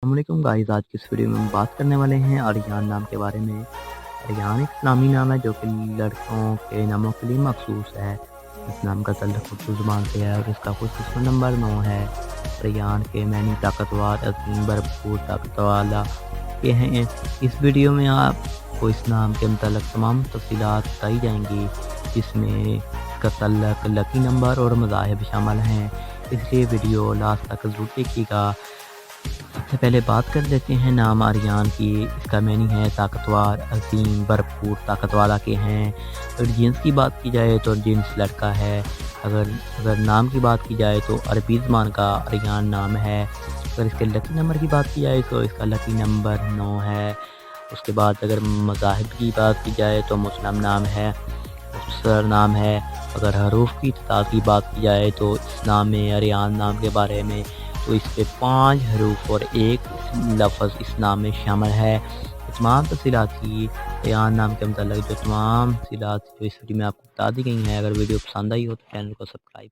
السلام علیکم گائز، آج کی اس ویڈیو میں ہم بات کرنے والے ہیں آریان نام کے بارے میں۔ آریان ایک اسلامی نام ہے جو کہ لڑکوں کے ناموں کے لیے مخصوص ہے۔ اس نام کا تعلق اردو زبان سے ہے اور اس کا خصوصی نمبر 9 ہے۔ آریان کے معنی طاقتور، عظیم، بھرپور، طاقت والا کے ہیں۔ اس ویڈیو میں آپ کو اس نام کے متعلق تمام تفصیلات بتائی جائیں گی، جس میں اس کا تعلق، لکی نمبر اور مذاہب شامل ہیں، اس لیے ویڈیو لاسٹ تک ضرور دیکھیے گا۔ سب سے پہلے بات کر لیتے ہیں نام آریان کی۔ اس کا معنی ہے طاقتور، عظیم، بھرپور، طاقت والا کے ہیں۔ اگر جنس کی بات کی جائے تو جنس لڑکا ہے۔ اگر نام کی بات کی جائے تو عربی زبان کا آریان نام ہے۔ اگر اس کے لکی نمبر کی بات کی جائے تو اس کا لکی نمبر 9 ہے۔ اس کے بعد اگر مذاہب کی بات کی جائے تو مسلم نام ہے، مختصر نام ہے۔ اگر حروف کی تعداد کی بات کی جائے تو اس نام میں، آریان نام کے بارے میں، تو اس پہ 5 حروف اور ایک لفظ اس نام میں شامل ہے۔ تمام تفصیلات کی آریان نام کے متعلق جو تمام تفصیلات جو اس ویڈیو میں آپ کو بتا دی گئی ہیں، اگر ویڈیو پسند آئی ہو تو چینل کو سبسکرائب